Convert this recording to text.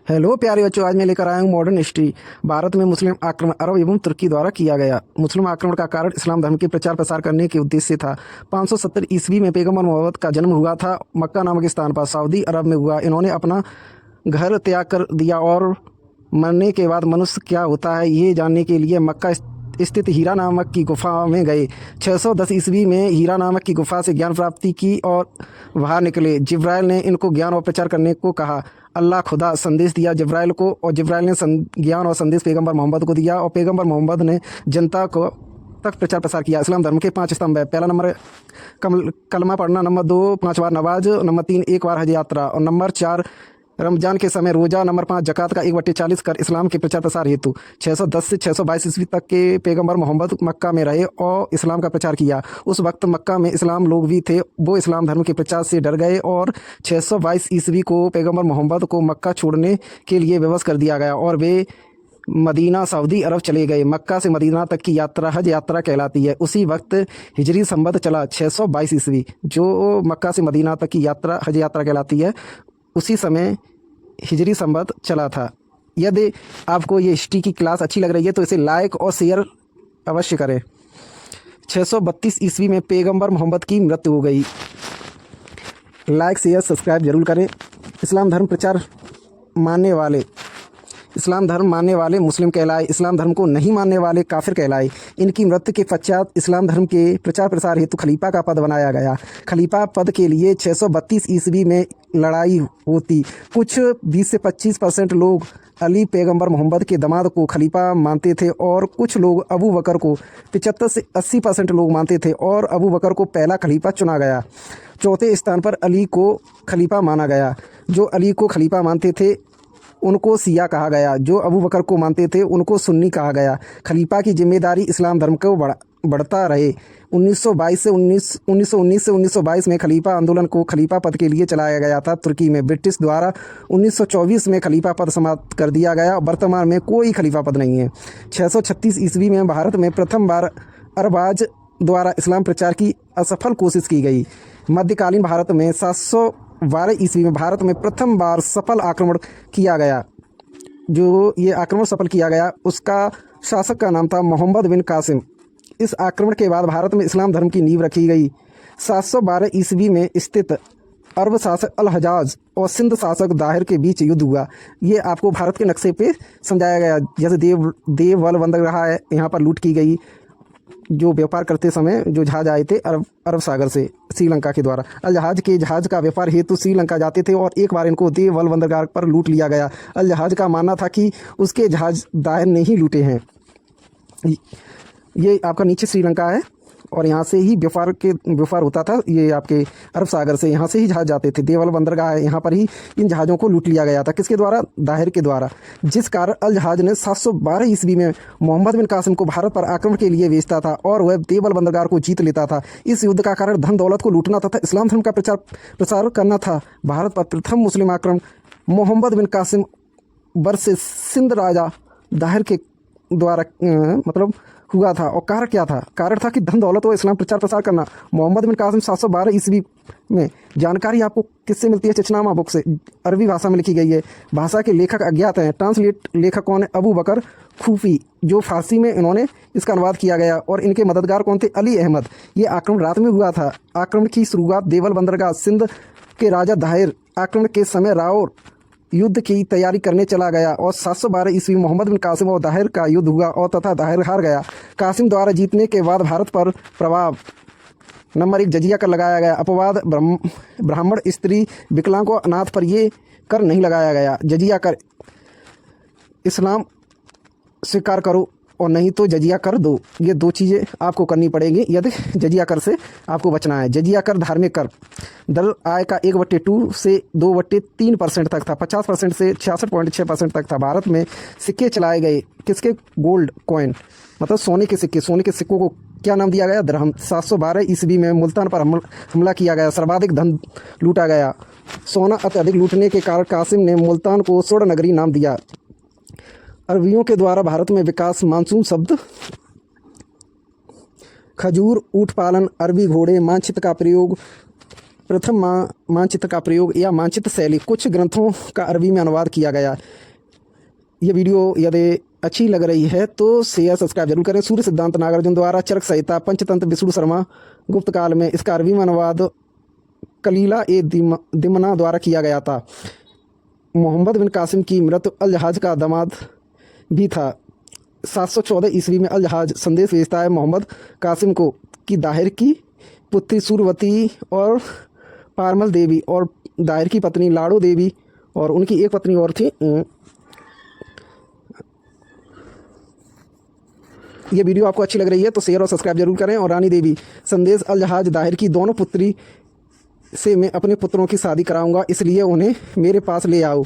Hello प्यारे बच्चों, आज मैं लेकर आया हूँ मॉडर्न हिस्ट्री। भारत में मुस्लिम आक्रमण अरब एवं तुर्की द्वारा किया गया। मुस्लिम आक्रमण का कारण इस्लाम धर्म के प्रचार प्रसार करने के उद्देश्य से था। 570 ईस्वी में पैगम्बर मोहम्मद का जन्म हुआ था। मक्का नामक स्थान पर सऊदी अरब में हुआ। इन्होंने अपना घर त्याग कर दिया और मरने के बाद मनुष्य क्या होता है ये जानने के लिए मक्का स्थित हीरा नामक की गुफा में गए। 610 ईस्वी में हीरा नामक की गुफा से ज्ञान प्राप्ति की और बाहर निकले। जिब्राइल ने इनको ज्ञान और प्रचार करने को कहा। अल्लाह खुदा संदेश दिया जिब्राइल को और जिब्राइल ने ज्ञान और संदेश पैगंबर मोहम्मद को दिया और पैगंबर मोहम्मद ने जनता को तक प्रचार प्रसार किया। इस्लाम धर्म के 5 स्तंभ है। पहला नंबर कलमा पढ़ना, नंबर 2 5 बार नमाज, नंबर 3 1 बार हज यात्रा और नंबर 4 रमजान के समय रोजा, नंबर 5 जक़ात का 1/40 कर इस्लाम के प्रचार प्रसार हेतु 610 से 622 ईस्वी तक के पैगंबर मोहम्मद मक्का में रहे और इस्लाम का प्रचार किया। उस वक्त मक्का में इस्लाम लोग भी थे। वो इस्लाम धर्म के प्रचार से डर गए और 622 ईस्वी को पैगंबर मोहम्मद को मक्का छोड़ने के लिए विवश कर दिया गया और वे मदीना सऊदी अरब चले गए। मक्का से मदीना तक की यात्रा हज यात्रा कहलाती है। उसी वक्त हिजरी संवत चला 622 ईस्वी, जो मक्का से मदीना तक की यात्रा हज यात्रा कहलाती है। उसी समय हिजरी संवत चला था। यदि आपको ये हिस्ट्री की क्लास अच्छी लग रही है तो इसे लाइक और शेयर अवश्य करें। 632 ईस्वी में पैगंबर मोहम्मद की मृत्यु हो गई। लाइक शेयर सब्सक्राइब जरूर करें। इस्लाम धर्म मानने वाले मुस्लिम कहलाए। इस्लाम धर्म को नहीं मानने वाले काफिर कहलाए। इनकी मृत्यु के पश्चात इस्लाम धर्म के प्रचार प्रसार हेतु खलीफा का पद बनाया गया। खलीफा पद के लिए 632 ईस्वी में लड़ाई होती। कुछ 20 से 25% लोग अली पैगंबर मोहम्मद के दामाद को खलीफा मानते थे और कुछ लोग अबू बकर को 75 से 80% लोग मानते थे और अबू बकर को पहला खलीफा चुना गया। चौथे स्थान पर अली को खलीफा माना गया। जो अली को खलीफा मानते थे उनको शिया कहा गया। जो अबू बकर को मानते थे उनको सुन्नी कहा गया। खलीफा की जिम्मेदारी इस्लाम धर्म को बढ़ता रहे। 1919 से 1922 में खलीफा आंदोलन को खलीफा पद के लिए चलाया गया था। तुर्की में ब्रिटिश द्वारा 1924 में खलीफा पद समाप्त कर दिया गया। वर्तमान में कोई खलीफा पद नहीं है। 636 ईस्वी में भारत में प्रथम बार अरबाज द्वारा इस्लाम प्रचार की असफल कोशिश की गई। मध्यकालीन भारत में 712 ईस्वी में भारत में प्रथम बार सफल आक्रमण किया गया। जो ये आक्रमण सफल किया गया उसका शासक का नाम था मोहम्मद बिन कासिम। इस आक्रमण के बाद भारत में इस्लाम धर्म की नींव रखी गई। 712 ईस्वी में स्थित अरब शासक अल हजाज और सिंध शासक दाहिर के बीच युद्ध हुआ। ये आपको भारत के नक्शे पे समझाया गया। जैसे देवल बंदरगाह है, यहाँ पर लूट की गई। जो व्यापार करते समय जो जहाज आए थे अरब सागर से श्रीलंका के द्वारा, अल जहाज का व्यापार हेतु श्रीलंका जाते थे और एक बार इनको देवल बंदरगाह पर लूट लिया गया। अल जहाज का मानना था कि उसके जहाज दाहिर ने ही लूटे हैं। ये आपका नीचे श्रीलंका है और यहाँ से ही व्यापार होता था। ये आपके अरब सागर से यहाँ से ही जहाज जाते थे। देवल बंदरगाह है, यहाँ पर ही इन जहाज़ों को लूट लिया गया था। किसके द्वारा? दाहिर के द्वारा। जिस कारण अल जहाज ने 712 ईस्वी में मोहम्मद बिन कासिम को भारत पर आक्रमण के लिए भेजता था और वह देवल बंदरगाह को जीत लेता था। इस युद्ध का कारण धन दौलत को लूटना तथा इस्लाम धर्म का प्रसार करना था। भारत पर प्रथम मुस्लिम आक्रमण मोहम्मद बिन कासिम वर्सेस सिंध राजा दाहिर के द्वारा हुआ था। और कारण क्या था? कारण था कि धन दौलत व इस्लाम प्रचार प्रसार करना। मोहम्मद बिन कासिम 712 ईस्वी में। जानकारी आपको किससे मिलती है? चचनामा बुक से। अरबी भाषा में लिखी गई है। भाषा के लेखक अज्ञात हैं। ट्रांसलेट लेखक कौन है? अबू बकर खूफी, जो फारसी में इन्होंने इसका अनुवाद किया गया। और इनके मददगार कौन थे? अली अहमद। ये आक्रमण रात में हुआ था। आक्रमण की शुरुआत देवल बंदरगाह सिंध के राजा दाहिर आक्रमण के समय राव युद्ध की तैयारी करने चला गया और 712 ईस्वी मोहम्मद बिन कासिम और दाहिर का युद्ध हुआ और तथा दाहिर हार गया। कासिम द्वारा जीतने के बाद भारत पर प्रभाव नंबर 1 जजिया कर लगाया गया। अपवाद ब्राह्मण, स्त्री, विकलांग और अनाथ पर ये कर नहीं लगाया गया। जजिया कर, इस्लाम स्वीकार करो और नहीं तो जजिया कर दो। ये 2 चीज़ें आपको करनी पड़ेंगी यदि जजिया कर से आपको बचना है। जजिया कर धार्मिक कर दल आय का 1/2 से 2/3% तक था। 50% से 66.6% तक था। भारत में सिक्के चलाए गए। किसके? गोल्ड कॉइन, मतलब सोने के सिक्के। सोने के सिक्कों को क्या नाम दिया गया? दरहम। 712 ईस्वी में मुल्तान पर हमला किया गया। सर्वाधिक धन लूटा गया। सोना अत्यधिक लूटने के कारण कासिम ने मुल्तान को स्वर्ण नगरी नाम दिया। अरबियों के द्वारा भारत में विकास। मानसून शब्द खजूर, ऊँट पालन, अरबी घोड़े, मानचित्र का प्रयोग, प्रथम मानचित्र का प्रयोग या मानचित्र शैली कुछ ग्रंथों का अरबी में अनुवाद किया गया। ये वीडियो यदि अच्छी लग रही है तो शेयर सब्सक्राइब जरूर करें। सूर्य सिद्धांत नागार्जुन द्वारा चरक संहिता पंचतंत्र विष्णु शर्मा गुप्त काल में इसका अरबी में अनुवाद कलीला ए दिमना द्वारा किया गया था। मोहम्मद बिन कासिम की मृत्यु अल जहाज का दामाद भी था। 714 ईस्वी में अल जहाज संदेश भेजता है मोहम्मद कासिम को कि दाहिर की पुत्री सूरवती और पारमल देवी और दाहिर की पत्नी लाड़ो देवी और उनकी एक पत्नी और थी। ये वीडियो आपको अच्छी लग रही है तो शेयर और सब्सक्राइब जरूर करें। और रानी देवी संदेश अल जहाज दाहिर की दोनों पुत्री से मैं अपने पुत्रों की शादी कराऊंगा, इसलिए उन्हें मेरे पास ले आओ।